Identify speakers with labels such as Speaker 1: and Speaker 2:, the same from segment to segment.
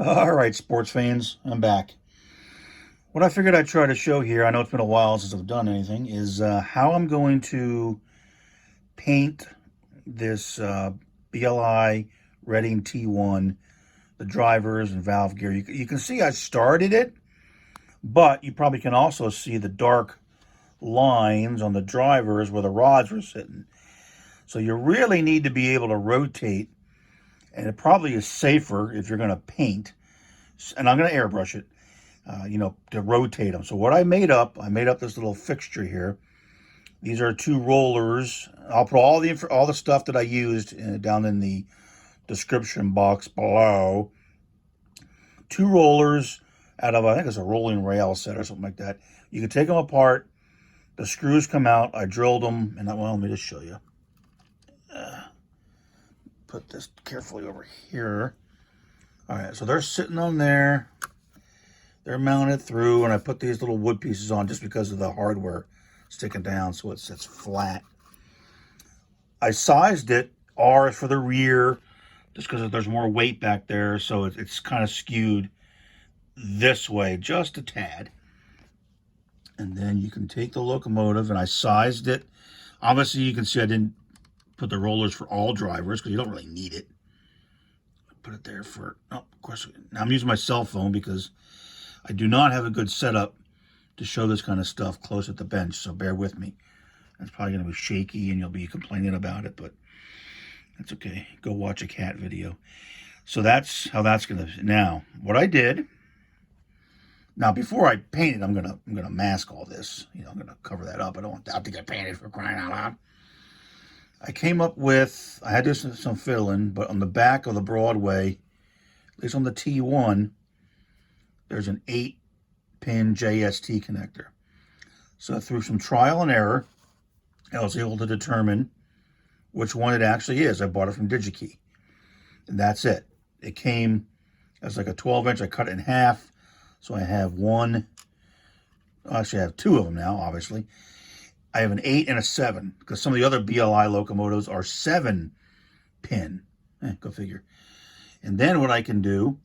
Speaker 1: All right, sports fans, I'm back. What I figured I'd try to show here, I know it's been a while since I've done anything, is how I'm going to paint this BLI Reading T1, the drivers and valve gear. You can see I started it, but you probably can also see the dark lines on the drivers where the rods were sitting. So you really need to be able to rotate, and it probably is safer if you're going to paint, and I'm going to airbrush it, to rotate them. So what I made up this little fixture here. These are two rollers. I'll put all the stuff that I used down in the description box below. Two rollers out of, I think it's a rolling rail set or something like that. You can take them apart. The screws come out. I drilled them, and well, let me just show you. Put this carefully over here. All right, so they're sitting on there. They're mounted through, and I put these little wood pieces on just because of the hardware sticking down, so it sits flat. I sized it. R is for the rear, just because there's more weight back there, so it's kind of skewed this way, just a tad. And then you can take the locomotive, and I sized it. Obviously, you can see I didn't put the rollers for all drivers, because you don't really need it. Put it there for, oh, of course, now I'm using my cell phone because I do not have a good setup to show this kind of stuff close at the bench, so bear with me. It's probably going to be shaky and you'll be complaining about it, but that's okay. Go watch a cat video. So that's how that's going to, now, what I did, now before I paint it, I'm going to mask all this. I'm going to cover that up. I don't want that to get painted, for crying out loud. I came up with, I had to do some fiddling, but on the back of the Broadway, at least on the T1, there's an 8-pin JST connector. So through some trial and error, I was able to determine which one it actually is. I bought it from Digikey, and that's it. It came as like a 12-inch. I cut it in half, so I have one. Actually, I have two of them now, obviously. I have an 8 and a 7, because some of the other BLI locomotives are 7-pin. Go figure. And then what I can do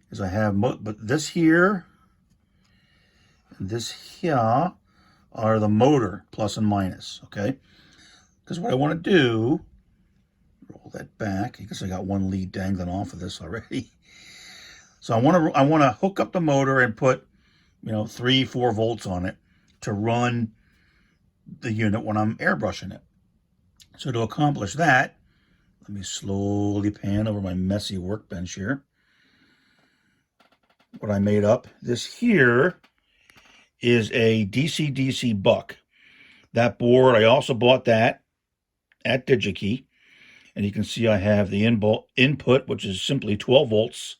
Speaker 1: is I have, but this here and this here are the motor plus and minus, okay? Because what I want to do, roll that back. I guess I got one lead dangling off of this already. So I want to hook up the motor and put, 3-4 volts on it to run the unit when I'm airbrushing it. So to accomplish that, let me slowly pan over my messy workbench here. What I made up, this here is a DC-DC buck. That board, I also bought that at Digikey. And you can see I have the input, which is simply 12 volts.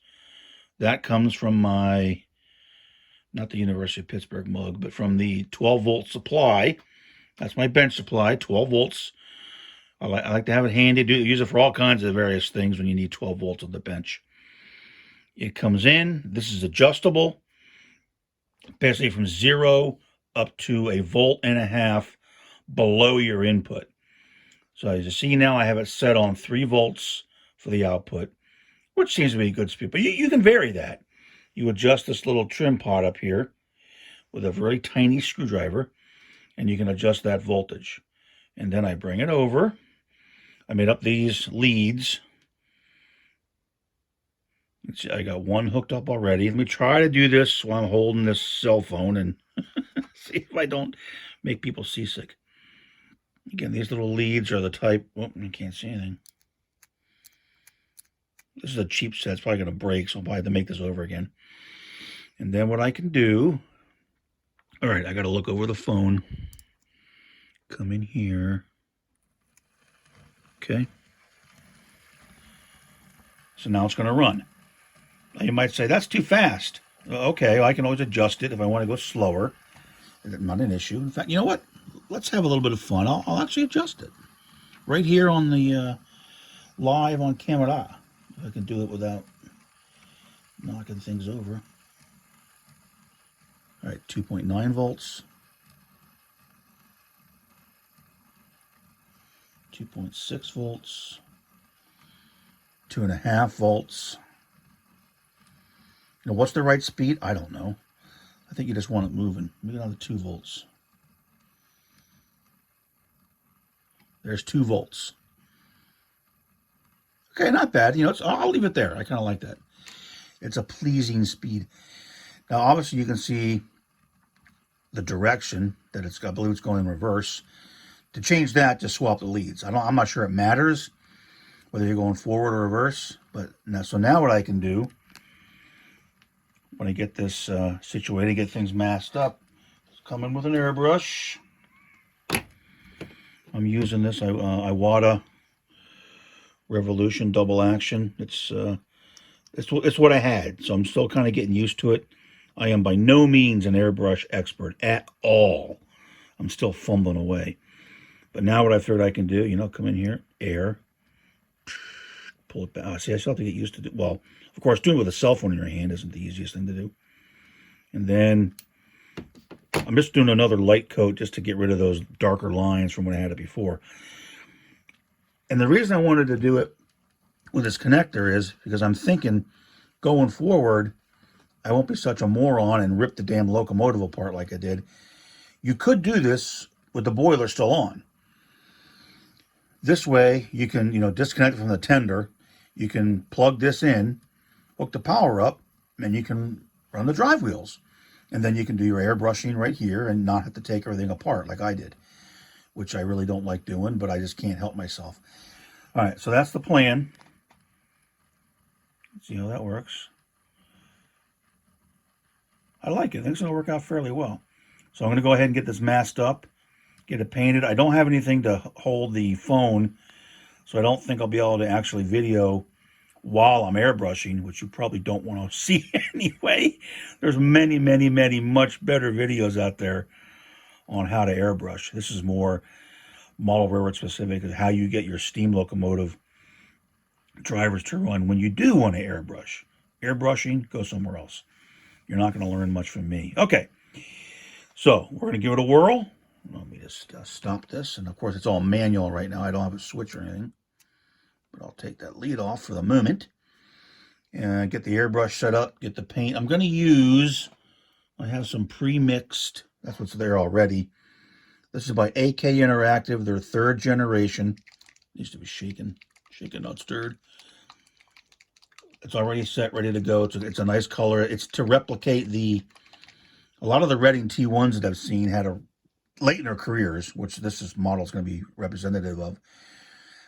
Speaker 1: That comes from my, not the University of Pittsburgh mug, but from the 12-volt supply. That's my bench supply, 12 volts. I like to have it handy. Use it for all kinds of various things when you need 12 volts on the bench. It comes in. This is adjustable, basically from 0 up to 1.5 volts below your input. So as you see now, I have it set on 3 volts for the output, which seems to be a good speed. But you can vary that. You adjust this little trim pot up here with a very tiny screwdriver, and you can adjust that voltage. And then I bring it over. I made up these leads. Let's see, I got one hooked up already. Let me try to do this while I'm holding this cell phone and see if I don't make people seasick. Again, these little leads are the type, oh, you can't see anything. This is a cheap set. It's probably going to break, so I'll probably have to make this over again. And then what I can do, all right, I got to look over the phone. Come in here. Okay. So now it's going to run. Now you might say, that's too fast. Okay, well, I can always adjust it if I want to go slower. Not an issue. In fact, you know what? Let's have a little bit of fun. I'll actually adjust it. Right here on the live on camera. If I can do it without knocking things over. All right, 2.9 volts. 2.6 volts. 2.5 volts. Now, what's the right speed? I don't know. I think you just want it moving. Maybe another 2 volts. There's 2 volts. Okay, not bad. You know, I'll leave it there. I kind of like that. It's a pleasing speed. Now, obviously, you can see the direction that it's got. I believe it's going in reverse. To change that, just swap the leads. I'm not sure it matters whether you're going forward or reverse. But now, so now what I can do when I get this situated, get things masked up, is come in with an airbrush. I'm using this Iwata Revolution double action. It's what I had, so I'm still kind of getting used to it. I am by no means an airbrush expert at all. I'm still fumbling away. But now what I figured I can do, you know, come in here, air, pull it back. See, I still have to get used to it. Well, of course, doing it with a cell phone in your hand isn't the easiest thing to do. And then I'm just doing another light coat just to get rid of those darker lines from when I had it before. And the reason I wanted to do it with this connector is because I'm thinking going forward, I won't be such a moron and rip the damn locomotive apart like I did. You could do this with the boiler still on. This way, you can, you know, disconnect it from the tender. You can plug this in, hook the power up, and you can run the drive wheels. And then you can do your airbrushing right here and not have to take everything apart like I did, which I really don't like doing, but I just can't help myself. All right, so that's the plan. Let's see how that works. I like it. I think it's going to work out fairly well. So I'm going to go ahead and get this masked up, get it painted. I don't have anything to hold the phone, so I don't think I'll be able to actually video while I'm airbrushing, which you probably don't want to see anyway. There's many, many, many much better videos out there on how to airbrush. This is more model railroad specific, is how you get your steam locomotive drivers to run when you do want to airbrush. Airbrushing, go somewhere else. You're not going to learn much from me. Okay, so we're going to give it a whirl. Let me just stop this. And of course, it's all manual right now. I don't have a switch or anything. But I'll take that lead off for the moment. And get the airbrush set up, get the paint. I'm going to use, I have some pre-mixed, that's what's there already. This is by AK Interactive, their 3rd generation. Needs to be shaken, not stirred. It's already set, ready to go. It's a nice color. It's to replicate a lot of the Redding T1s that I've seen had a late in their careers, which this model is going to be representative of.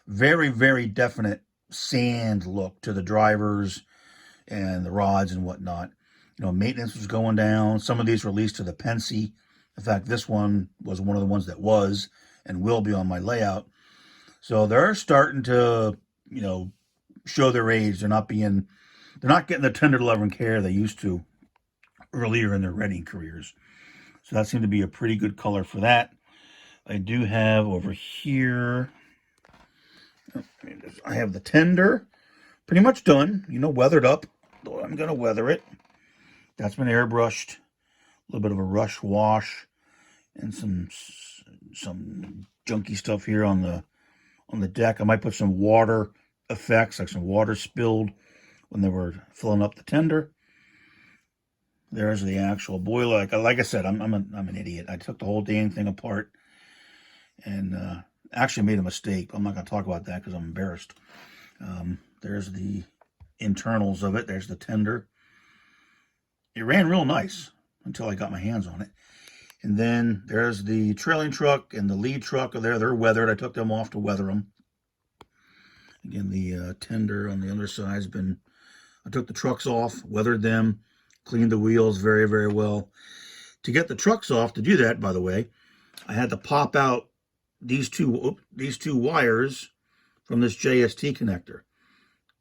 Speaker 1: Very, very definite sand look to the drivers and the rods and whatnot. You know, maintenance was going down. Some of these were released to the Pensy. In fact, this one was one of the ones that was and will be on my layout. So they're starting to, you know, show their age. They're not getting the tender love and care they used to earlier in their Redding careers. So that seemed to be a pretty good color for that. I do have over here, I have the tender pretty much done, you know, weathered up. I'm going to weather it. That's been airbrushed. A little bit of a rush wash and some junky stuff here on the deck. I might put some water effects, like some water spilled when they were filling up the tender. There's the actual boiler. Like I said, I'm an idiot. I took the whole dang thing apart and actually made a mistake. I'm not going to talk about that because I'm embarrassed. There's the internals of it. There's the tender. It ran real nice until I got my hands on it. And then there's the trailing truck and the lead truck are there. They're weathered. I took them off to weather them. Again, the tender on the underside has been, I took the trucks off, weathered them, cleaned the wheels very, very well. To get the trucks off, to do that, by the way, I had to pop out these two wires from this JST connector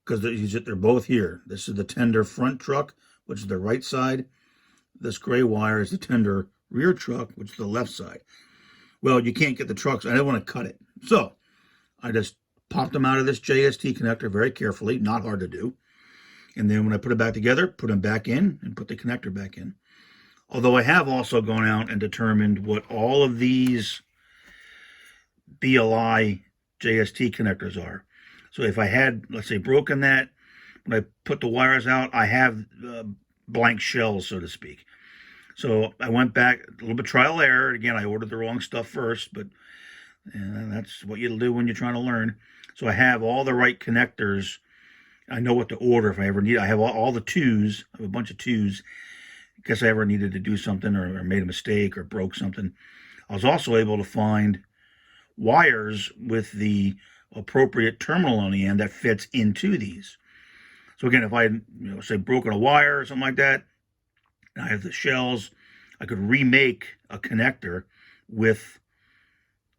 Speaker 1: because they're both here. This is the tender front truck, which is the right side. This gray wire is the tender rear truck, which is the left side. Well, you can't get the trucks. I didn't want to cut it. So I just popped them out of this JST connector very carefully, not hard to do. And then when I put it back together, put them back in and put the connector back in. Although I have also gone out and determined what all of these BLI JST connectors are. So if I had, let's say, broken that, when I put the wires out, I have blank shells, so to speak. So I went back, a little bit trial error. Again, I ordered the wrong stuff first, but that's what you'll do when you're trying to learn. So I have all the right connectors. I know what to order if I ever need. I have all the twos. I have a bunch of twos in case I ever needed to do something or made a mistake or broke something. I was also able to find wires with the appropriate terminal on the end that fits into these. So again, if I had, say broken a wire or something like that, and I have the shells, I could remake a connector with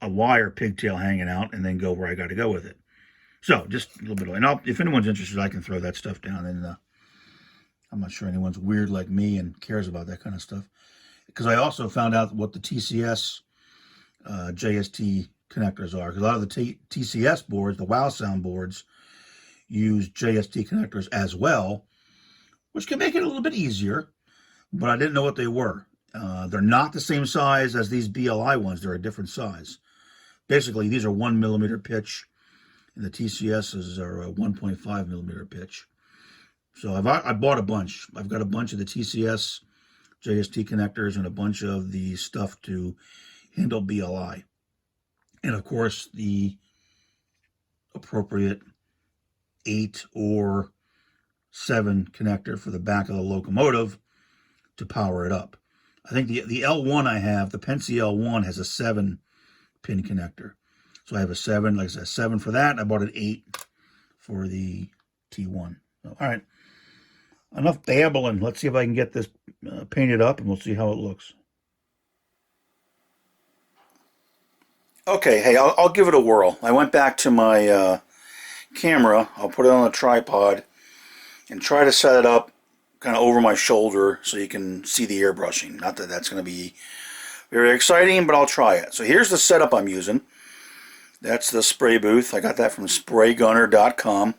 Speaker 1: a wire pigtail hanging out and then go where I got to go with it. So just a little bit of, and if anyone's interested, I can throw that stuff down. And I'm not sure anyone's weird like me and cares about that kind of stuff. Because I also found out what the TCS JST connectors are. Because a lot of the TCS boards, the WOW sound boards, use JST connectors as well, which can make it a little bit easier. But I didn't know what they were. They're not the same size as these BLI ones. They're a different size. Basically, these are 1 millimeter pitch, and the TCSs are a 1.5 millimeter pitch. So I bought a bunch. I've got a bunch of the TCS JST connectors and a bunch of the stuff to handle BLI. And of course, the appropriate 8 or 7 connector for the back of the locomotive to power it up. I think the L1 I have, the Pennsy L1 has a 7-pin connector. So I have a 7, like I said, 7 for that. I bought an 8 for the T1. So, all right, enough babbling. Let's see if I can get this painted up, and we'll see how it looks. Okay, hey, I'll give it a whirl. I went back to my camera. I'll put it on a tripod and try to set it up kind of over my shoulder so you can see the airbrushing. Not that that's going to be very exciting, but I'll try it. So here's the setup I'm using. That's the spray booth. I got that from spraygunner.com.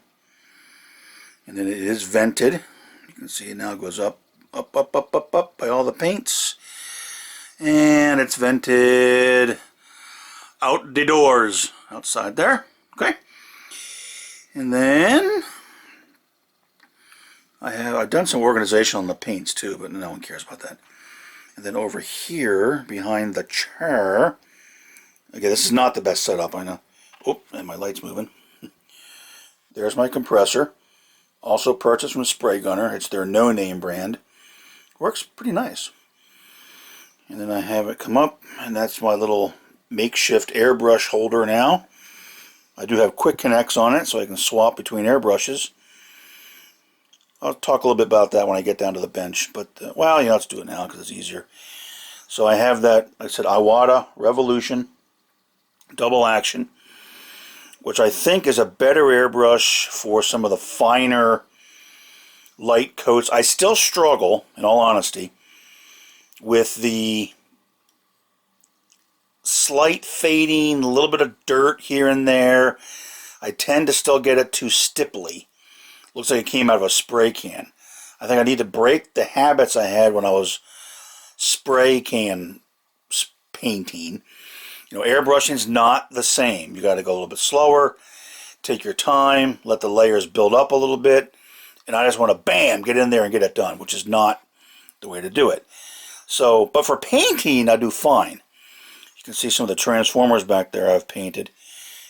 Speaker 1: And then it is vented. You can see it now goes up by all the paints. And it's vented out the doors outside there. Okay. And then I've done some organization on the paints too, but no one cares about that. And then over here behind the chair, okay, this is not the best setup, I know. Oh, and my light's moving. There's my compressor. Also purchased from Spray Gunner. It's their no-name brand. Works pretty nice. And then I have it come up, and that's my little makeshift airbrush holder now. I do have quick connects on it, so I can swap between airbrushes. I'll talk a little bit about that when I get down to the bench, but, well, let's do it now because it's easier. So I have that, like I said, Iwata Revolution double action, which I think is a better airbrush for some of the finer light coats. I still struggle, in all honesty, with the slight fading, a little bit of dirt here and there. I tend to still get it too stipply. Looks like it came out of a spray can. I think I need to break the habits I had when I was spray can painting. Airbrushing's not the same. You got to go a little bit slower, take your time, let the layers build up a little bit, and I just want to, bam, get in there and get it done, which is not the way to do it. So, but for painting, I do fine. You can see some of the transformers back there I've painted.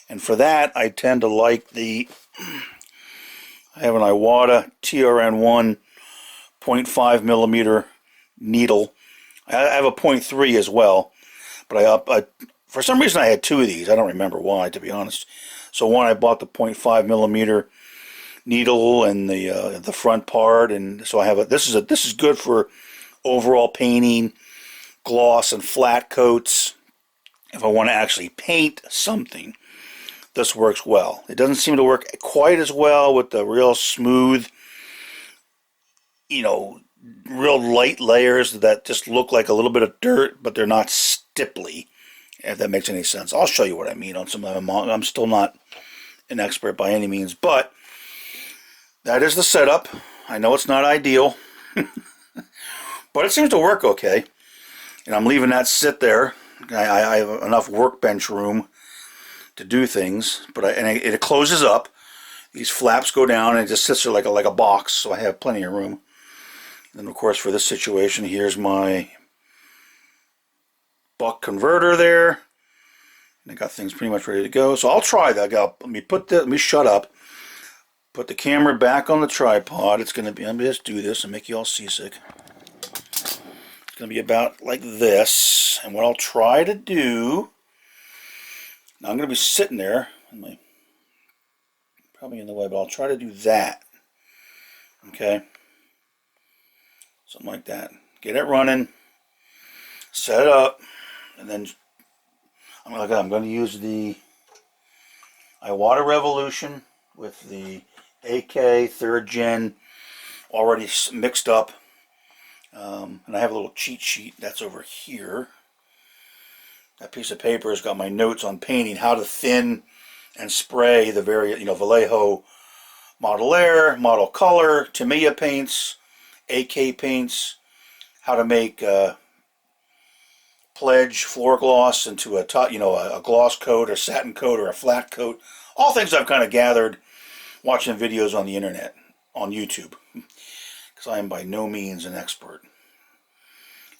Speaker 1: And for that, I tend to like I have an Iwata TRN1 0.5 millimeter needle. I have a 0.3 as well, but for some reason I had 2 of these. I don't remember why, to be honest. So one, I bought the 0.5 millimeter needle and the front part, and so I have this is good for overall painting, gloss and flat coats. If I want to actually paint something, this works well. It doesn't seem to work quite as well with the real smooth, real light layers that just look like a little bit of dirt, but they're not stipply, if that makes any sense. I'll show you what I mean on some of them. I'm still not an expert by any means, but that is the setup. I know it's not ideal, but it seems to work okay. And I'm leaving that sit there. I have enough workbench room to do things, but it closes up. These flaps go down and it just sits there like a box, so I have plenty of room. And of course, for this situation, here's my buck converter there. And I got things pretty much ready to go. So I'll try that. Let me shut up. Put the camera back on the tripod. It's going to be, let me just do this and make you all seasick. It's going to be about like this. And what I'll try to do, now I'm going to be sitting there, probably in the way, but I'll try to do that. Okay? Something like that. Get it running, set it up, and then I'm going to use the Iwata Revolution with the AK 3rd Gen already mixed up. And I have a little cheat sheet that's over here. That piece of paper has got my notes on painting, how to thin and spray the various, Vallejo Model Air, Model Color, Tamiya paints, AK paints, how to make Pledge floor gloss into a gloss coat, a satin coat, or a flat coat. All things I've kind of gathered watching videos on the internet, on YouTube, because I am by no means an expert.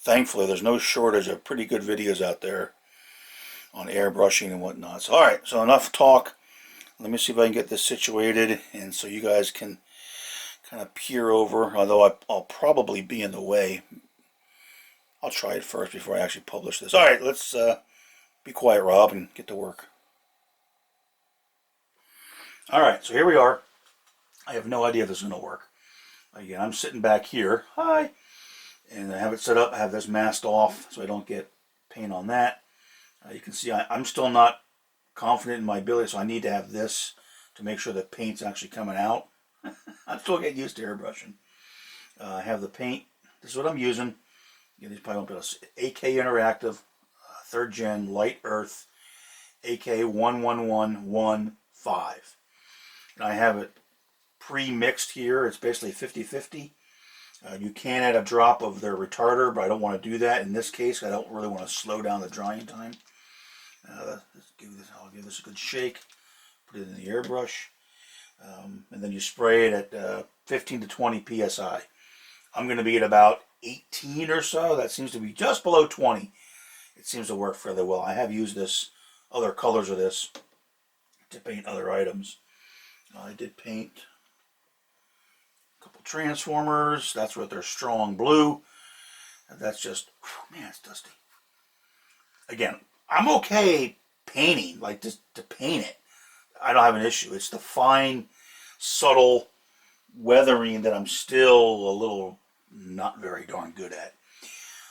Speaker 1: Thankfully, there's no shortage of pretty good videos out there on airbrushing and whatnot. So, alright, so enough talk. Let me see if I can get this situated, and so you guys can kind of peer over, although I'll probably be in the way. I'll try it first before I actually publish this. Alright, let's be quiet, Rob, and get to work. Alright, so here we are. I have no idea if this is going to work. Again, I'm sitting back here. Hi! And I have it set up. I have this masked off so I don't get paint on that. You can see I'm still not confident in my ability, so I need to have this to make sure the paint's actually coming out. I'm still getting used to airbrushing. I have the paint. This is what I'm using. You probably won't be able to see. AK Interactive, 3rd Gen, Light Earth, AK 11115. And I have it pre-mixed here. It's basically 50-50. You can add a drop of their retarder, but I don't want to do that. In this case, I don't really want to slow down the drying time. I'll give this a good shake. Put it in the airbrush. And then you spray it at 15 to 20 psi. I'm going to be at about 18 or so. That seems to be just below 20. It seems to work fairly well. I have used this, other colors of this, to paint other items. I did paint a couple transformers. That's with their strong blue. That's just, man, it's dusty. Again, I'm okay painting, like just to paint it. I don't have an issue. It's the fine, subtle weathering that I'm still a little not very darn good at.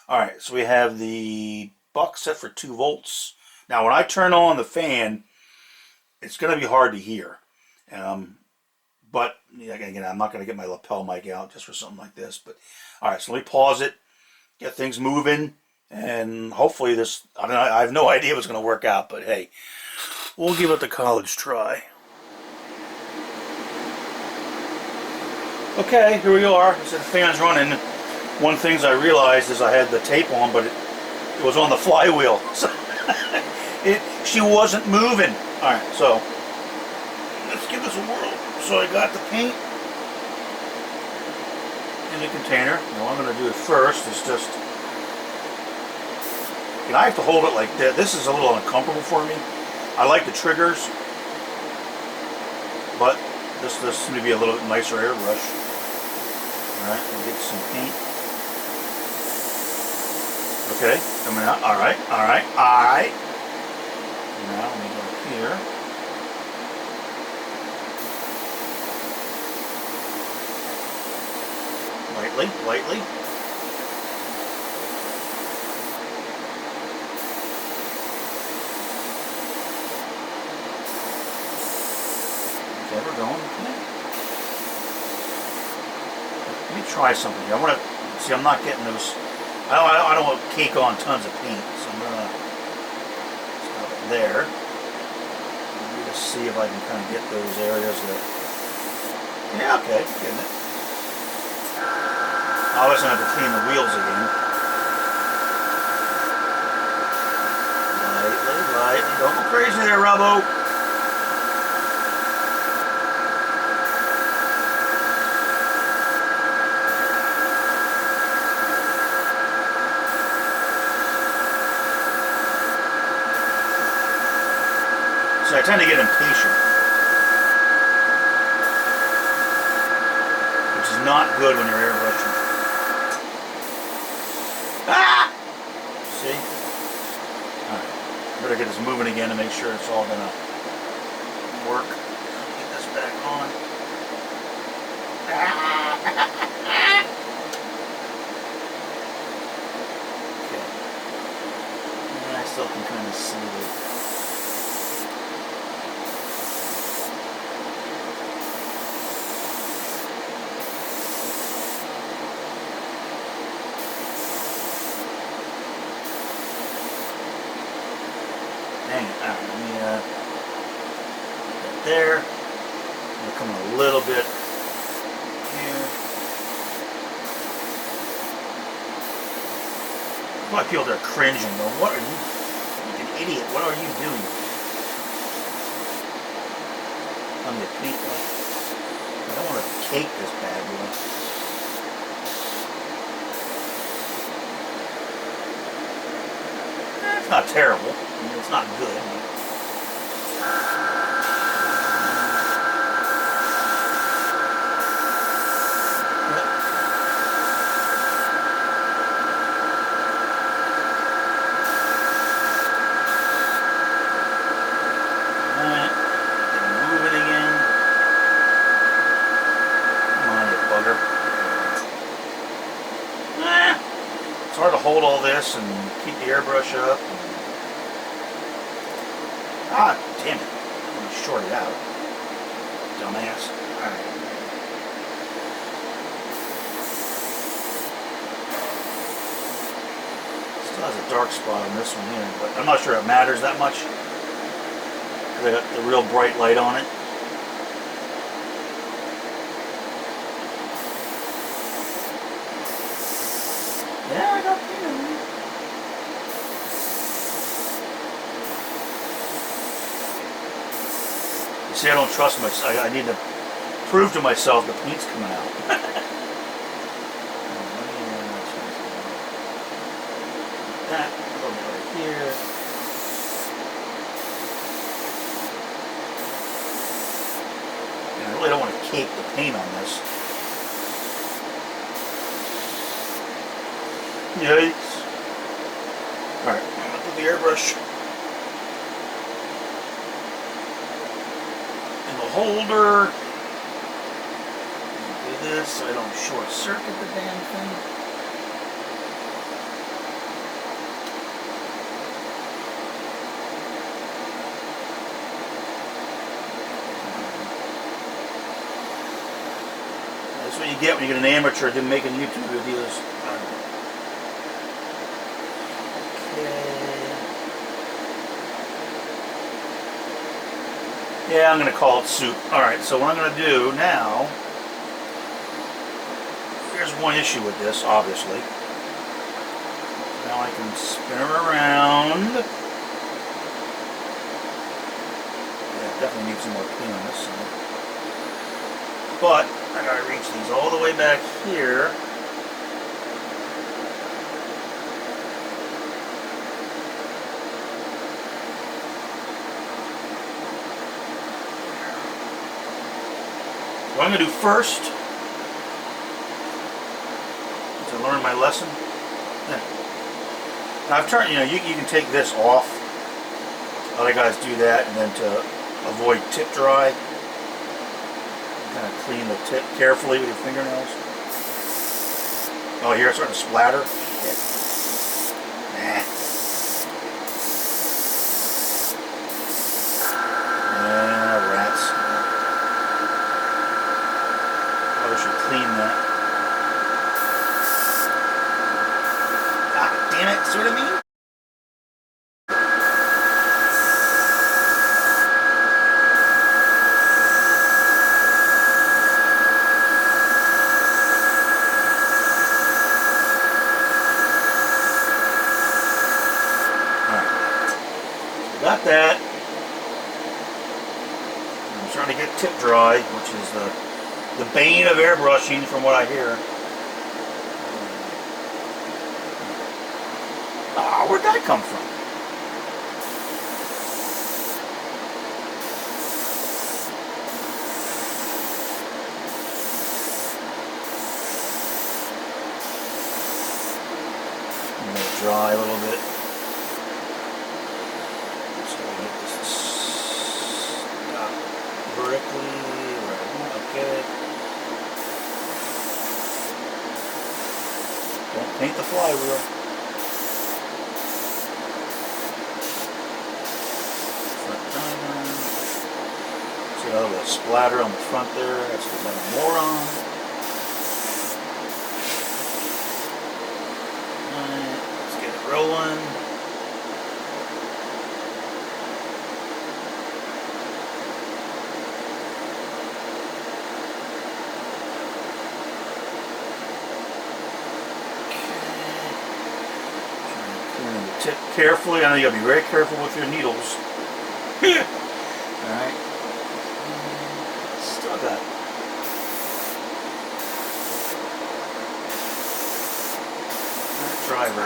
Speaker 1: Alright, so we have the buck set for 2 volts. Now when I turn on the fan, it's going to be hard to hear. But again, I'm not going to get my lapel mic out just for something like this. But alright, so let me pause it, get things moving, and hopefully this, I have no idea if it's going to work out, but hey, we'll give it the college try. Okay, here we are. So the fan's running. One thing I realized is I had the tape on, but it was on the flywheel. So she wasn't moving. Alright, so let's give this a whirl. So I got the paint in the container. Now what I'm going to do first is just, and I have to hold it like that. This is a little uncomfortable for me. I like the triggers, but this seems to be a little bit nicer airbrush. Alright, we'll get some paint. Okay, coming out. Alright, alright, alright. Now let me go here. Lightly, lightly. Okay, we're going. Let me try something here. I want to see. I'm not getting those. I don't want to cake on tons of paint, so I'm gonna stop it there. I'm gonna see if I can kind of get those areas that. Yeah, okay, getting it. I was gonna have to clean the wheels again. Lightly, lightly. Don't go crazy there, Robbo. So I tend to get impatient, which is not good when you're airbrushing. Ah! See? Alright. Better get this moving again to make sure it's all gonna work. Get this back on. Okay. Yeah, I still can kind of see it. Dang it. Alright, let me get there. I'm gonna come in a little bit here. A lot of people there cringing, going, what are you, an idiot, what are you doing? I'm the paint one. I don't want to cake this bad boy. It's not terrible. I mean, it's not good. It's hard to hold all this and keep the airbrush up. Ah, damn it. Let me short it out. Dumbass. Alright. Still has a dark spot on this one here, but I'm not sure it matters that much. They got the real bright light on it. Yeah, I got paint on it. You see, I don't trust myself. I need to prove to myself the paint's coming out. That, a little bit right here. And I really don't want to cake the paint on this. Yikes. Alright, I'm going to put the airbrush in the holder. Do this so I don't short circuit the damn thing. That's what you get when you get an amateur making YouTube videos. Yeah, I'm going to call it soup. Alright, so what I'm going to do now, here's one issue with this, obviously. Now I can spin her around. Yeah, definitely need some more paint on this side. But I got to reach these all the way back here. What I'm going to do first, to learn my lesson, yeah. Now I've turned, you can take this off. Other guys do that, and then to avoid tip dry, kind of clean the tip carefully with your fingernails. Oh, here it's starting to splatter. Yeah. Nah. Clean that. God damn it, see what I mean? Alright. So got that. I'm trying to get tip dry, which is the bane of airbrushing from what I hear. Ah, where'd that come from? dry a little bit. So we get this stop vertically where I want. Okay. Don't paint the flywheel. Front diamond. See a little splatter on the front there. That's because I'm a moron. Alright, let's get it rolling. Tip carefully. I know you gotta be very careful with your needles. Alright. Still got that driver.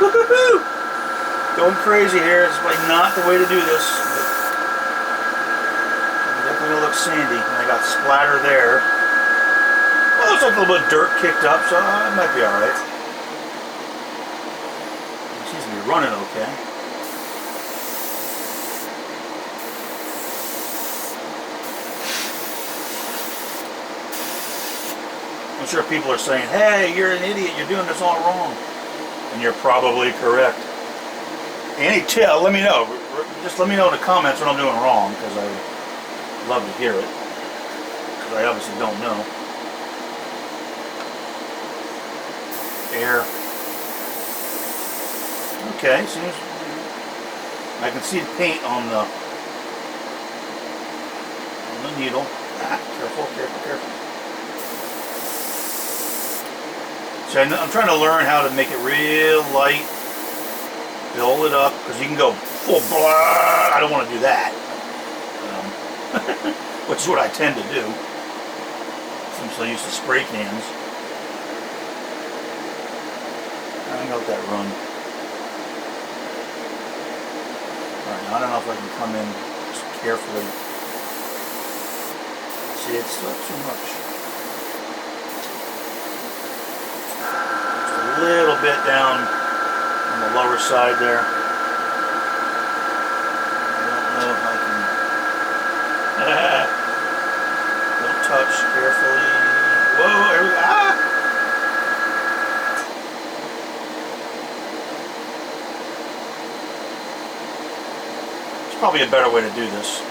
Speaker 1: Woo-hoo-hoo! Going crazy here. It's like not the way to do this. Definitely looks sandy, and I got splatter there. Well, looks like a little bit of dirt kicked up, so it might be alright. It seems to be running okay. I'm sure people are saying, hey, you're an idiot, you're doing this all wrong. And you're probably correct. Any tip, let me know. Just let me know in the comments what I'm doing wrong, because I love to hear it, because I obviously don't know. Air. Okay, seems I can see the paint on the needle. Careful, careful, careful. So I'm trying to learn how to make it real light, build it up, because you can go full blah. I don't want to do that. Which is what I tend to do. I'm so used to spray cans. I got that run. Alright, now I don't know if I can come in just carefully. See, it's still too much. Just a little bit down on the lower side there. I don't know if I can. Don't touch, carefully. Whoa, there we go. Ah! There's probably a better way to do this,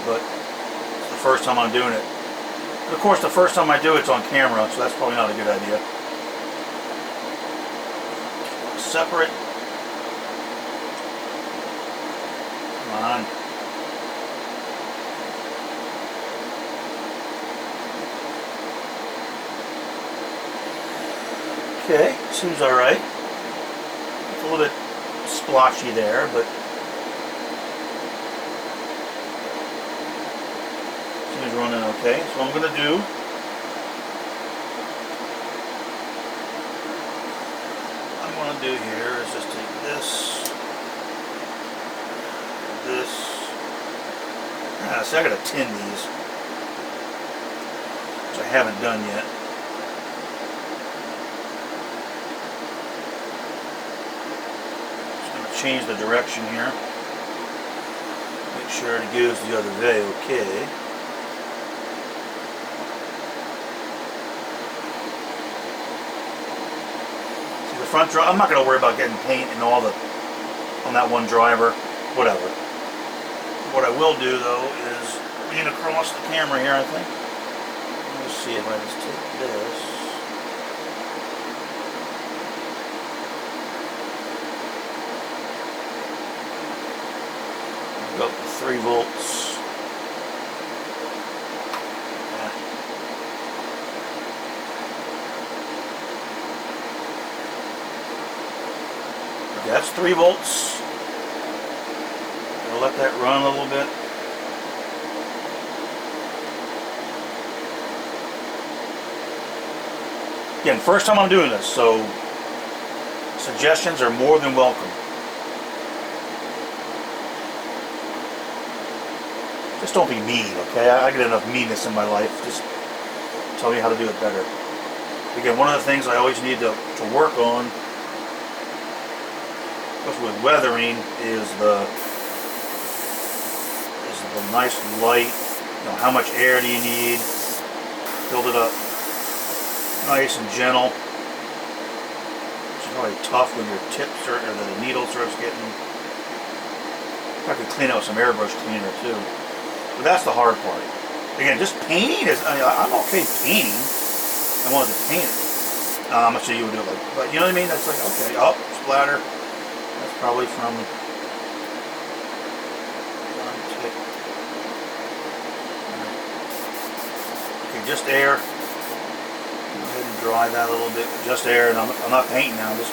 Speaker 1: but it's the first time I'm doing it. But of course, the first time I do it's on camera, so that's probably not a good idea. Separate. Come on. Okay, seems alright. It's a little bit splotchy there, but seems running okay. So what I'm going to do, here is just take this, see I got to tin these, which I haven't done yet. Change the direction here. Make sure it goes the other way, okay. See the front driver, I'm not going to worry about getting paint and all the, on that one driver, whatever. What I will do though is lean across the camera here, I think. Let's see if I just take this. Go up to 3 volts. Yeah. Okay, that's 3 volts. I'll let that run a little bit. Again, first time I'm doing this, so suggestions are more than welcome. Just don't be mean, okay? I get enough meanness in my life. Just tell me how to do it better. Again, one of the things I always need to work on, especially with weathering, is the nice light. You know, how much air do you need? Build it up nice and gentle. It's probably tough when your tips or the needle starts getting. I could clean out with some airbrush cleaner too. But that's the hard part. Again, just painting is, I'm okay painting. I wanted to paint it. I'm not sure you would do it like, but you know what I mean? That's like, okay, up, splatter. That's probably from one tip. Okay, just air. Go ahead and dry that a little bit. Just air, and I'm not painting now. Just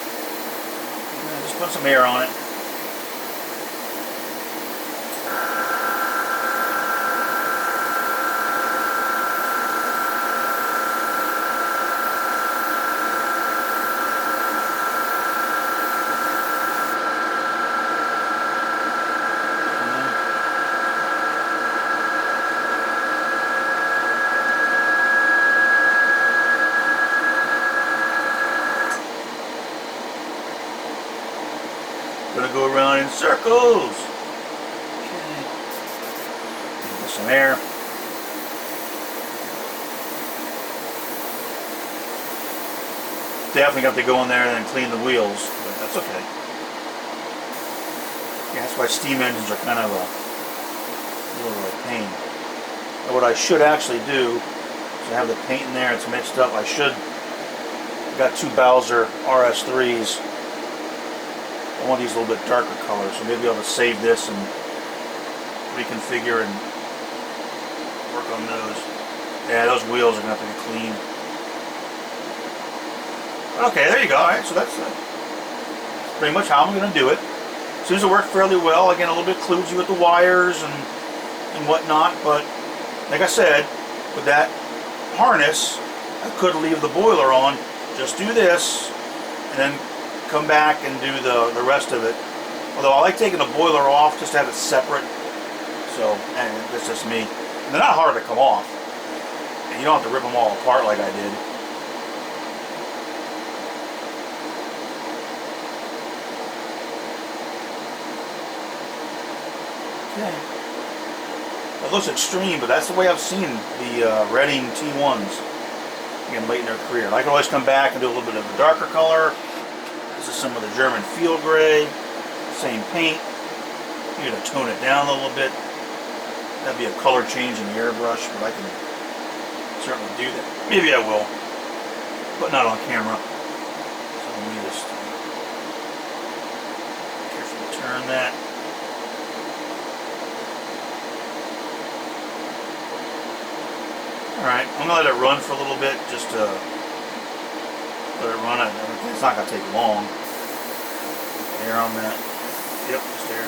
Speaker 1: put some air on it. Gonna go around in circles. Okay. Get some air. Definitely got to go in there and then clean the wheels, but that's okay. Yeah, that's why steam engines are kind of a little pain. And what I should actually do is I have the paint in there, it's mixed up. I got two Bowser RS3s. I want these a little bit darker colors, so maybe I'll just save this and reconfigure and work on those. Yeah, those wheels are going to have to be clean. Okay, there you go. Alright, so that's pretty much how I'm going to do it. Seems to work fairly well. Again, a little bit kludgy with the wires and whatnot, but like I said, with that harness, I could leave the boiler on, just do this, and then come back and do the rest of it. Although I like taking the boiler off just to have it separate. So, and that's just me. And they're not hard to come off. And you don't have to rip them all apart like I did. Okay. It looks extreme, but that's the way I've seen the Reading T1s again late in their career. And I can always come back and do a little bit of a darker color. This is some of the German field gray, same paint. You're going to tone it down a little bit. That'd be a color change in the airbrush, but I can certainly do that. Maybe I will, but not on camera. So let me just carefully turn that. Alright, I'm going to let it run for a little bit, just to let it run. It's not going to take long. Air on that. Yep, just air.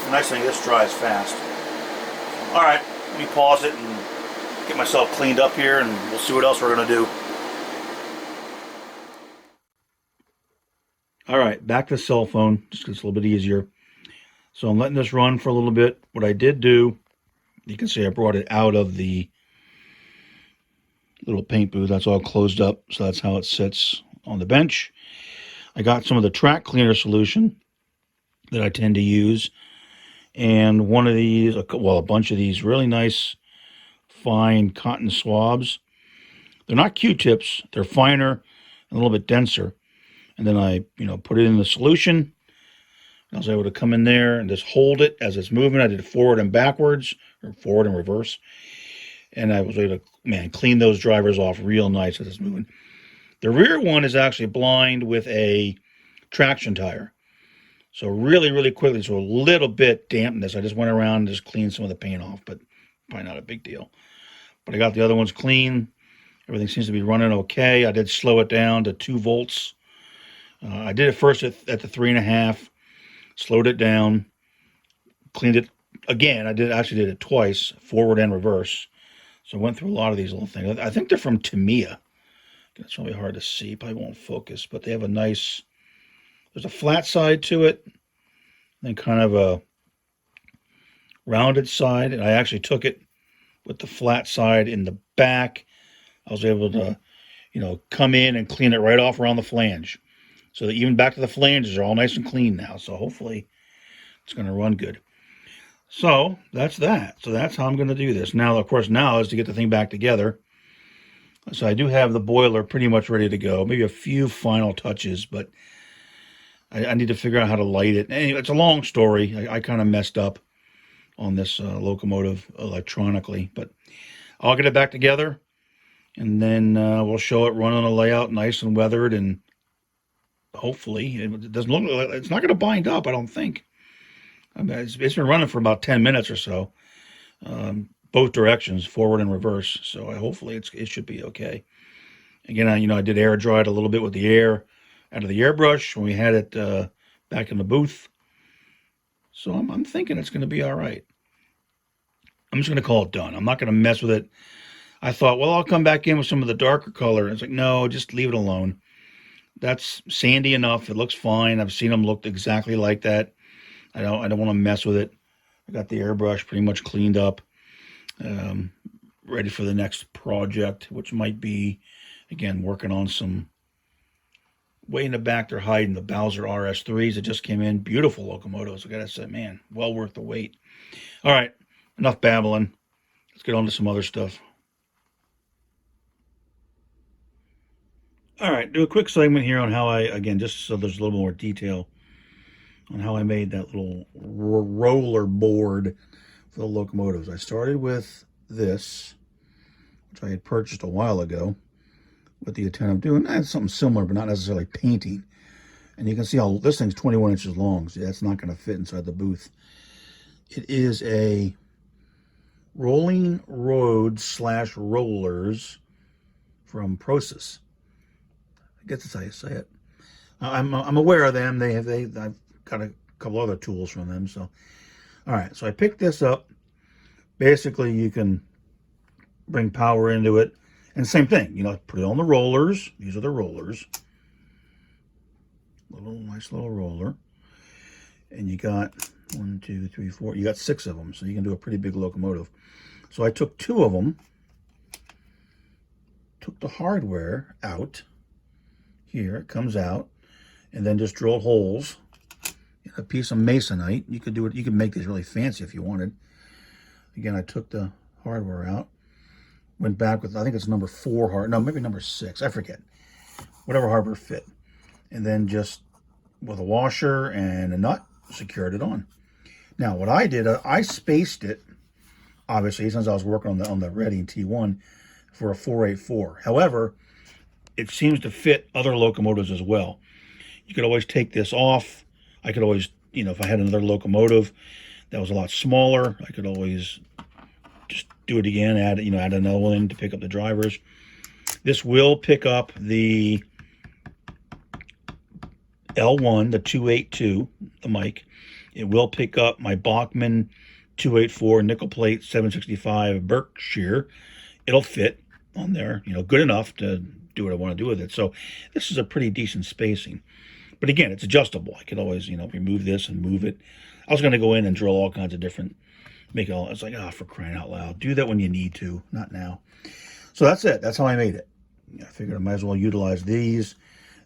Speaker 1: The nice thing, this dries fast. Alright, let me pause it and get myself cleaned up here, and we'll see what else we're going to do. Alright, back to the cell phone, just because it's a little bit easier. So I'm letting this run for a little bit. What I did do, you can see I brought it out of the little paint booth. That's all closed up, so that's how it sits on the bench. I got some of the track cleaner solution that I tend to use, and one of these, well, a bunch of these really nice fine cotton swabs. They're not Q-tips, they're finer and a little bit denser. And then I, put it in the solution. I was able to come in there and just hold it as it's moving. I did forward and backwards, or forward and reverse. And I was able to, clean those drivers off real nice as it's moving. The rear one is actually blind with a traction tire. So really, really quickly, so a little bit dampness. I just went around and just cleaned some of the paint off, but probably not a big deal. But I got the other ones clean. Everything seems to be running okay. I did slow it down to 2 volts. I did it first at the 3.5. Slowed it down, cleaned it again. I actually did it twice, forward and reverse. So I went through a lot of these little things. I think they're from Tamiya. It's really hard to see. Probably won't focus, but they have a nice, there's a flat side to it, then kind of a rounded side. And I actually took it with the flat side in the back. I was able to, come in and clean it right off around the flange. So that even back to the flanges are all nice and clean now. So hopefully it's going to run good. So that's that. So that's how I'm going to do this. Now, of course, now is to get the thing back together. So I do have the boiler pretty much ready to go. Maybe a few final touches, but I need to figure out how to light it. Anyway, it's a long story. I kind of messed up on this locomotive electronically, but I'll get it back together, and then we'll show it running a layout nice and weathered, and hopefully it doesn't look like it's not going to bind up, I don't think. I mean, it's been running for about 10 minutes or so, both directions, forward and reverse. So hopefully it should be okay. Again, I did air dry it a little bit with the air out of the airbrush when we had it back in the booth. So I'm thinking it's going to be all right. I'm just going to call it done. I'm not going to mess with it. I thought, well, I'll come back in with some of the darker color. It's like, no, just leave it alone. That's sandy enough. It looks fine. I've seen them look exactly like that. I don't want to mess with it. I got the airbrush pretty much cleaned up, ready for the next project, which might be, again, working on some. Way in the back, they're hiding the Bowser RS3s that just came in. Beautiful locomotives. I gotta say, man, well worth the wait. All right, enough babbling. Let's get on to some other stuff. All right, do a quick segment here on how I, again, just so there's a little more detail on how I made that little roller board for the locomotives. I started with this, which I had purchased a while ago, with the intent of doing something similar, but not necessarily painting. And you can see how this thing's 21 inches long. So that's not going to fit inside the booth. It is a rolling road / rollers from Process. I guess that's how you say it. I'm aware of them. I've got a couple other tools from them. So, all right. So I picked this up. Basically, you can bring power into it. And same thing, put it on the rollers. These are the rollers. Nice little roller. And you got 1, 2, 3, 4. You got 6 of them, so you can do a pretty big locomotive. So I took 2 of them, took the hardware out. Here, it comes out, and then just drilled holes in a piece of masonite. You could do it. You could make these really fancy if you wanted. Again, I took the hardware out. Went back with, I think it's number 4 hard, no, maybe number 6, I forget. Whatever hardware fit. And then just with a washer and a nut, secured it on. Now, what I did, I spaced it, obviously, since I was working on the Reading T1 for a 484. However, it seems to fit other locomotives as well. You could always take this off. I could always, if I had another locomotive that was a lot smaller, I could always just do it again, add another one in to pick up the drivers. This will pick up the L1, the 282, the mic. It will pick up my Bachmann 284 nickel plate 765 Berkshire. It'll fit on there, good enough to do what I want to do with it. So this is a pretty decent spacing. But again, it's adjustable. I could always, remove this and move it. I was going to go in and drill all kinds of different, make it all, it's like, for crying out loud. Do that when you need to, not now. So that's it. That's how I made it. I figured I might as well utilize these.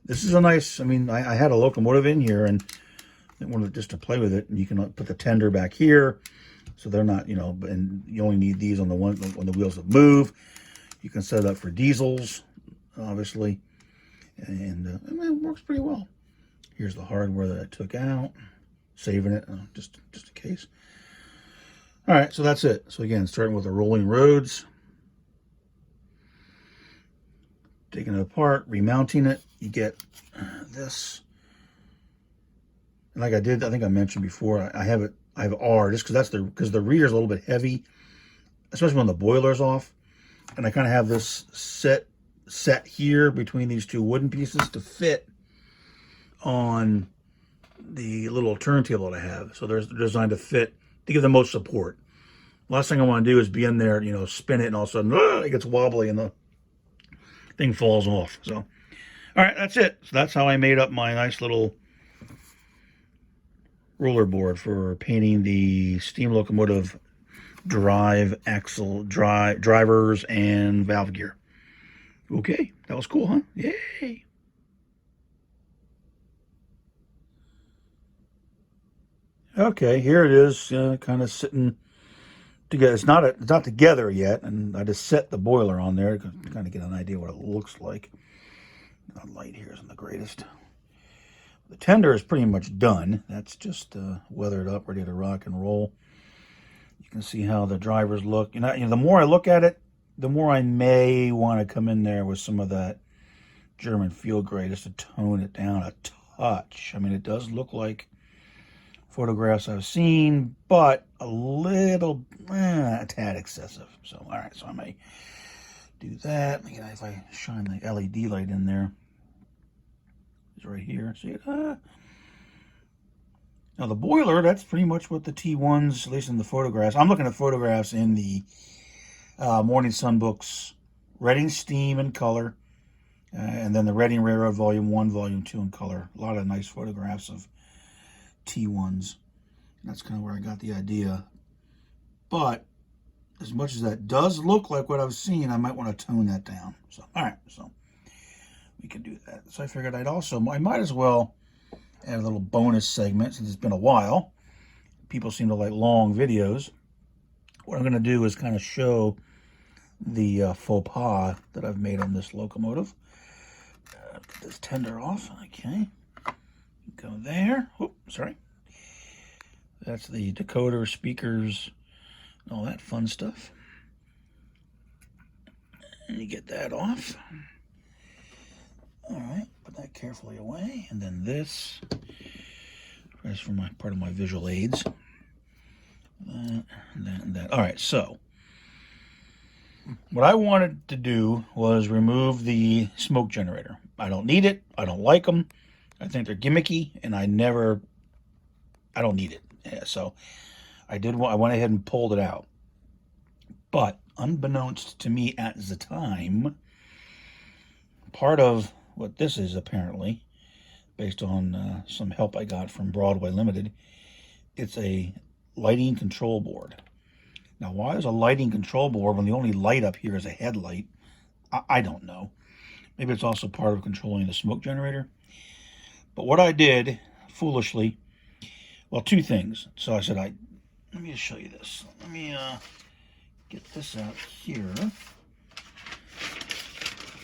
Speaker 1: This is a nice, I had a locomotive in here and I wanted just to play with it. And you can put the tender back here. So they're not, and you only need these on the one when the wheels move. You can set it up for diesels, obviously. And it works pretty well. Here's the hardware that I took out. Saving it, just in case. All right, so that's it. So again, starting with the rolling roads. Taking it apart, remounting it. You get this. And like I think I mentioned before, I have R just because the rear is a little bit heavy, especially when the boiler's off. And I kind of have this set here between these 2 wooden pieces to fit on the little turntable that I have. So they're designed to fit, to give the most support. Last thing I want to do is be in there, spin it, and all of a sudden it gets wobbly and the thing falls off. So, all right, that's it. So that's how I made up my nice little roller board for painting the steam locomotive drive axle, drivers, and valve gear. Okay, that was cool, huh? Yay! Okay, here it is, kind of sitting together. It's not together yet, and I just set the boiler on there to kind of get an idea what it looks like. The light here isn't the greatest. The tender is pretty much done. That's just weathered up, ready to rock and roll. You can see how the drivers look. The more I look at it, the more I may want to come in there with some of that German field gray just to tone it down a touch. I mean, it does look like photographs I've seen, but a little, a tad excessive. So, all right, so I may do that. If I shine the LED light in there, it's right here. See it? Now the boiler, that's pretty much what the T1s, at least in the photographs. I'm looking at photographs in the Morning Sun books, Reading Steam in color, and then the Reading Railroad Volume 1, Volume 2 in color. A lot of nice photographs of T1s. That's kind of where I got the idea. But as much as that does look like what I've seen, I might want to tone that down. So, all right, so we can do that. So I figured I might as well add a little bonus segment since it's been a while. People seem to like long videos. What I'm going to do is kind of show the faux pas that I've made on this locomotive. Get this tender off. Okay. Go there. Oh, sorry. That's the decoder, speakers, all that fun stuff. And you get that off. All right, put that carefully away. And then this is for part of my visual aids. That, and that. All right, so what I wanted to do was remove the smoke generator. I don't need it. I don't like them. I think they're gimmicky, and I don't need it. Yeah, so I went ahead and pulled it out. But unbeknownst to me at the time, part of what this is apparently, based on some help I got from Broadway Limited, it's a lighting control board. Now, why is a lighting control board when the only light up here is a headlight? I don't know. Maybe it's also part of controlling the smoke generator. But what I did, foolishly, well, two things. So I said, let me just show you this. Let me get this out here.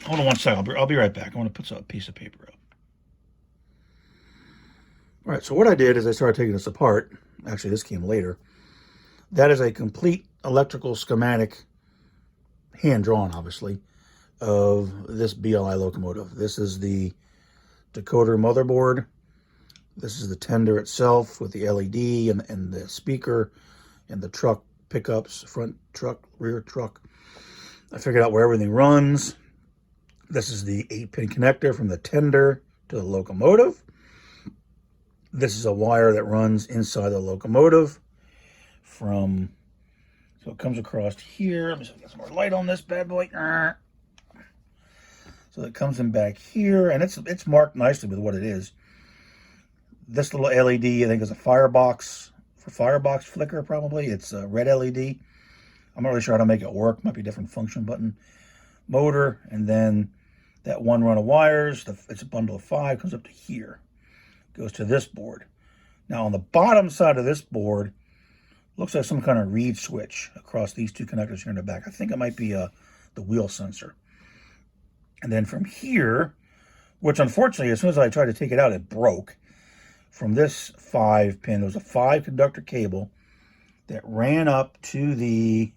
Speaker 1: Hold on one second. I'll be right back. I want to put a piece of paper up. All right, so what I did is I started taking this apart. Actually, this came later. That is a complete electrical schematic, hand-drawn, obviously, of this BLI locomotive. This is the decoder motherboard. This is the tender itself with the LED and the speaker and the truck pickups, front truck, rear truck. I figured out where everything runs. This is the 8-pin connector from the tender to the locomotive. This is a wire that runs inside the locomotive so it comes across here. Let me get some more light on this bad boy. So it comes in back here, and it's marked nicely with what it is. This little LED, I think, is a firebox flicker, probably. It's a red LED. I'm not really sure how to make it work. Might be a different function button. Motor, and then that one run of wires, it's a bundle of 5, comes up to here. Goes to this board. Now, on the bottom side of this board, looks like some kind of reed switch across these two connectors here in the back. I think it might be the wheel sensor. And then from here, which unfortunately, as soon as I tried to take it out, it broke. From this 5-pin, there was a 5-conductor cable that ran up to the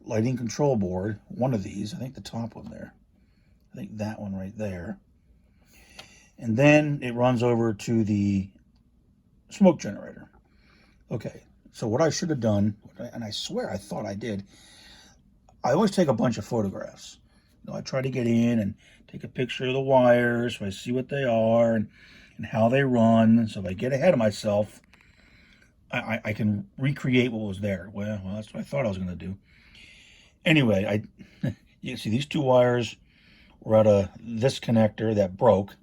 Speaker 1: lighting control board. One of these, I think the top one there. I think that one right there. And then it runs over to the smoke generator. Okay, so what I should have done, and I swear I thought I did, I always take a bunch of photographs. I try to get in and take a picture of the wires so I see what they are and how they run. So if I get ahead of myself, I can recreate what was there. Well, that's what I thought I was going to do. Anyway, you can see these two wires were out of this connector that broke.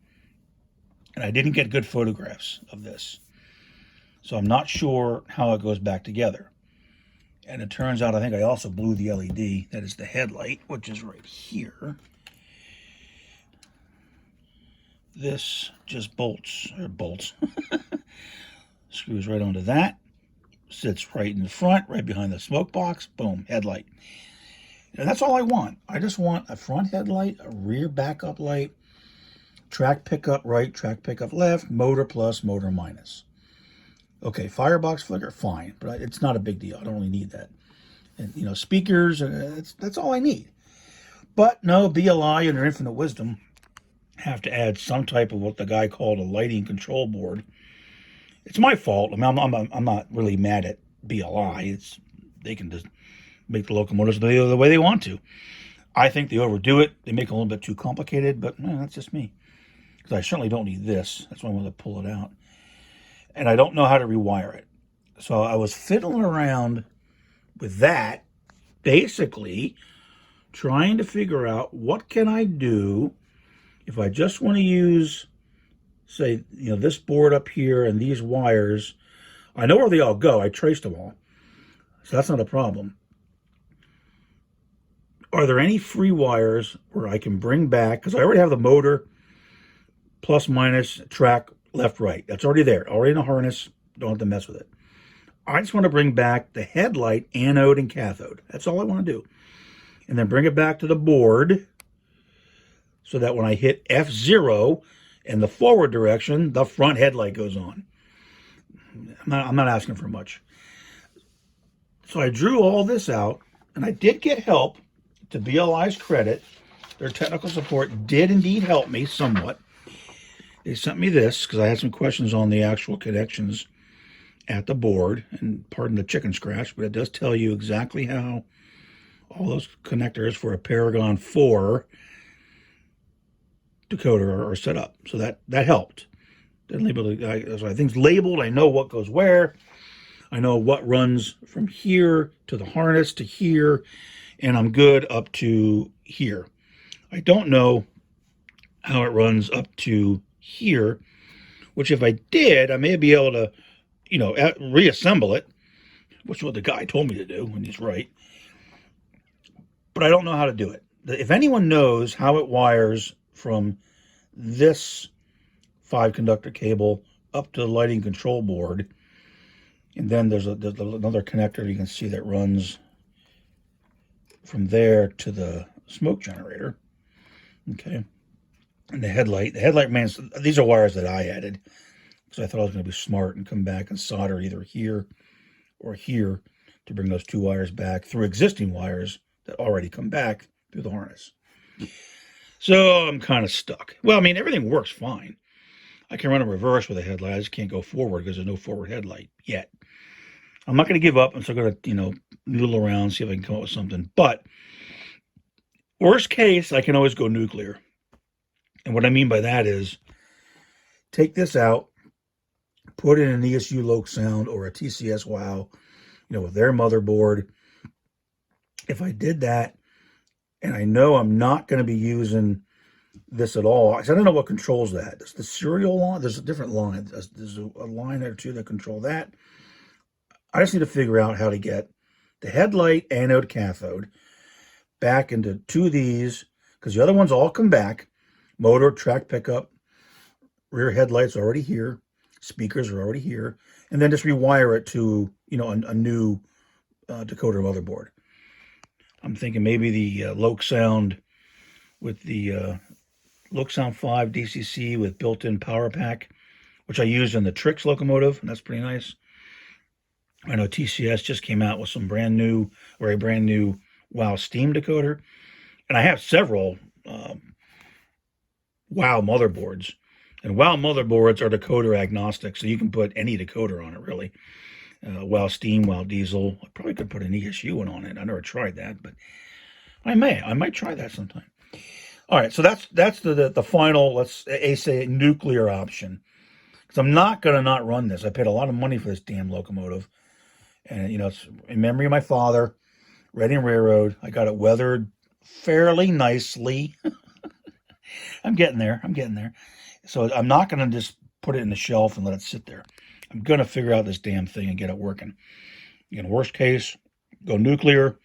Speaker 1: And I didn't get good photographs of this. So I'm not sure how it goes back together. And it turns out I think I also blew the LED. That is the headlight, which is right here. This just bolts, screws right onto that. Sits right in the front, right behind the smoke box. Boom, headlight. And that's all I want. I just want a front headlight, a rear backup light, track pickup right, track pickup left, motor plus, motor minus. Okay, firebox flicker, fine, but it's not a big deal. I don't really need that. And, you know, speakers, that's all I need. But no, BLI and their infinite wisdom have to add some type of what the guy called a lighting control board. It's my fault. I mean, I'm not really mad at BLI. They can just make the locomotives the way they want to. I think they overdo it. They make it a little bit too complicated, but that's just me. Because I certainly don't need this. That's why I want to pull it out. And I don't know how to rewire it. So I was fiddling around with that, basically trying to figure out what can I do if I just want to use, say, you know, this board up here and these wires. I know where they all go. I traced them all. So that's not a problem. Are there any free wires where I can bring back, because I already have the motor, plus minus, track, left, right. That's already there, already in a harness. Don't have to mess with it. I just want to bring back the headlight, anode, and cathode. That's all I want to do. And then bring it back to the board so that when I hit F0 in the forward direction, the front headlight goes on. I'm not asking for much. So I drew all this out, and I did get help. To BLI's credit, their technical support did indeed help me somewhat. They sent me this because I had some questions on the actual connections at the board, and pardon the chicken scratch, but it does tell you exactly how all those connectors for a Paragon 4 decoder are set up. So that helped. Then labeled, so I think labeled. I know what goes where. I know what runs from here to the harness to here, and I'm good up to here. I don't know how it runs up to here, which if I did, I may be able to, you know, reassemble it, which is what the guy told me to do, and he's right. But I don't know how to do it. If anyone knows how it wires from this 5-conductor cable up to the lighting control board, and then there's another connector you can see that runs from there to the smoke generator. Okay. And the headlight, man, these are wires that I added because I thought I was going to be smart and come back and solder either here or here to bring those two wires back through existing wires that already come back through the harness. So I'm kind of stuck. Well, I mean, everything works fine. I can run a reverse with a headlight. I just can't go forward because there's no forward headlight yet. I'm not going to give up. I'm still going to, you know, noodle around, see if I can come up with something. But worst case, I can always go nuclear. And what I mean by that is take this out, put in an ESU Loc Sound or a TCS WOW, you know, with their motherboard. If I did that, and I know I'm not going to be using this at all, I don't know what controls that. There's the serial line. There's a different line. There's a line or two that control that. I just need to figure out how to get the headlight, anode, cathode back into two of these, because the other ones all come back. Motor, track pickup, rear headlights already here, speakers are already here, and then just rewire it to, you know, a new decoder motherboard. I'm thinking maybe the Loc Sound with the Loc Sound 5 DCC with built-in power pack, which I used in the Trix locomotive, and that's pretty nice. I know TCS just came out with some a brand new WOW Steam decoder, and I have several WOW motherboards, and WOW motherboards are decoder agnostic, so you can put any decoder on it, really. WOW Steam, WOW Diesel. I probably could put an ESU one on it. I never tried that, but I might try that sometime. All right, so that's the final, let's say nuclear option, because I'm not going to not run this. I paid a lot of money for this damn locomotive. And, you know, it's in memory of my father, Reading Railroad. I got it weathered fairly nicely. I'm getting there. So I'm not going to just put it in the shelf and let it sit there. I'm going to figure out this damn thing and get it working. In worst case, go nuclear,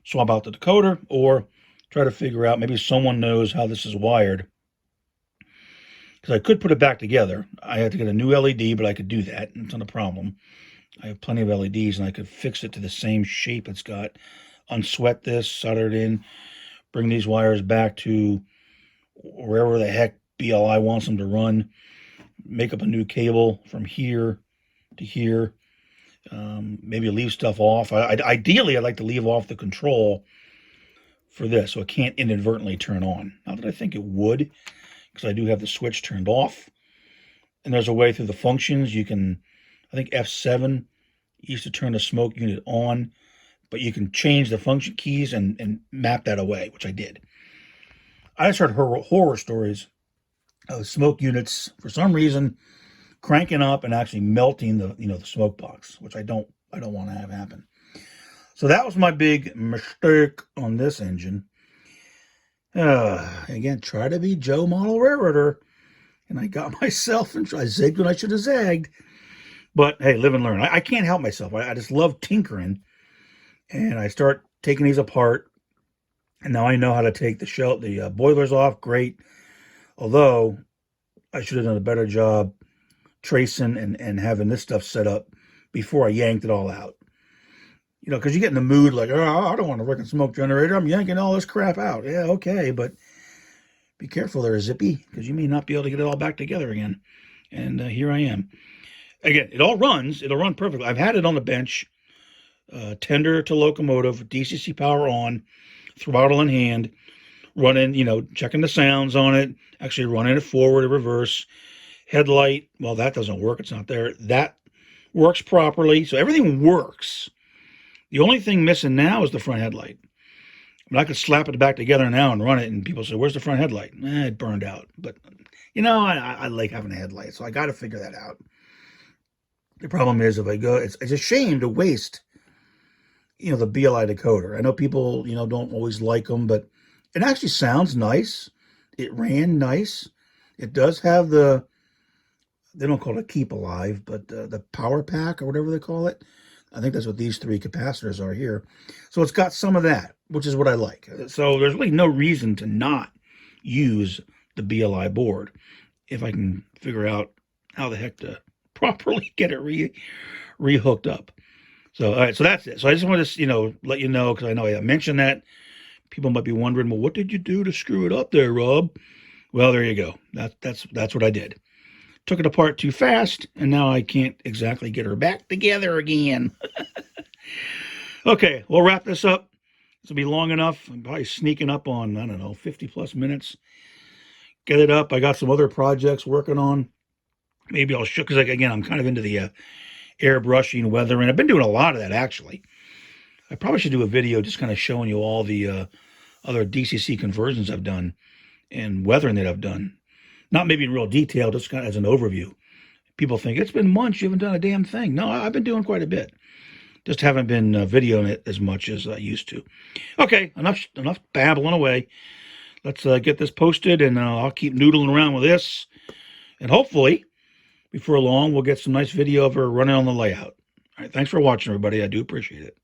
Speaker 1: swap out the decoder, or try to figure out, maybe someone knows how this is wired. Because I could put it back together. I had to get a new LED, but I could do that. It's not a problem. I have plenty of LEDs, and I could fix it to the same shape it's got. Unsweat this, solder it in, bring these wires back to wherever the heck BLI wants them to run, make up a new cable from here to here. Maybe leave stuff off. Ideally, I'd like to leave off the control for this so it can't inadvertently turn on. Not that I think it would, because I do have the switch turned off. And there's a way through the functions. You can, I think F7 used to turn the smoke unit on, but you can change the function keys and map that away, which I did. I just heard horror stories of smoke units, for some reason, cranking up and actually melting the smoke box, which I don't want to have happen. So that was my big mistake on this engine. Again, try to be Joe Model Railroader, and I got myself, and I zigged when I should have zagged. But hey, live and learn. I can't help myself. I just love tinkering, and I start taking these apart, and now I know how to take the boilers off. Great. Although I should have done a better job tracing and having this stuff set up before I yanked it all out. Because you get in the mood like, oh, I don't want a freaking smoke generator. I'm yanking all this crap out. Yeah, okay, but be careful there, Zippy, because you may not be able to get it all back together again. And here I am. Again, it all runs. It'll run perfectly. I've had it on the bench, tender to locomotive, DCC power on, throttle in hand, running, checking the sounds on it, actually running it forward or reverse. Headlight, well, that doesn't work. It's not there. That works properly. So everything works. The only thing missing now is the front headlight. I mean, I could slap it back together now and run it, and people say, where's the front headlight? It burned out. But, I like having a headlight, so I got to figure that out. The problem is, if I go, it's a shame to waste, the BLI decoder. I know people, don't always like them, but it actually sounds nice. It ran nice. It does have they don't call it keep alive, but the power pack or whatever they call it. I think that's what these 3 capacitors are here. So it's got some of that, which is what I like. So there's really no reason to not use the BLI board if I can figure out how the heck to properly get it re-hooked up. So, all right, so that's it. So I just want to, let you know, because I know I mentioned that. People might be wondering, well, what did you do to screw it up there, Rob? Well, there you go. That's what I did. Took it apart too fast, and now I can't exactly get her back together again. Okay, we'll wrap this up. This will be long enough. I'm probably sneaking up on, 50 plus minutes. Get it up. I got some other projects working on. Maybe I'll show, because again, I'm kind of into the airbrushing, weathering. I've been doing a lot of that, actually. I probably should do a video just kind of showing you all the other DCC conversions I've done and weathering that I've done. Not maybe in real detail, just kind of as an overview. People think, it's been months, you haven't done a damn thing. No, I've been doing quite a bit. Just haven't been videoing it as much as I used to. Okay, enough babbling away. Let's get this posted, and I'll keep noodling around with this. And hopefully, before long, we'll get some nice video of her running on the layout. All right, thanks for watching, everybody. I do appreciate it.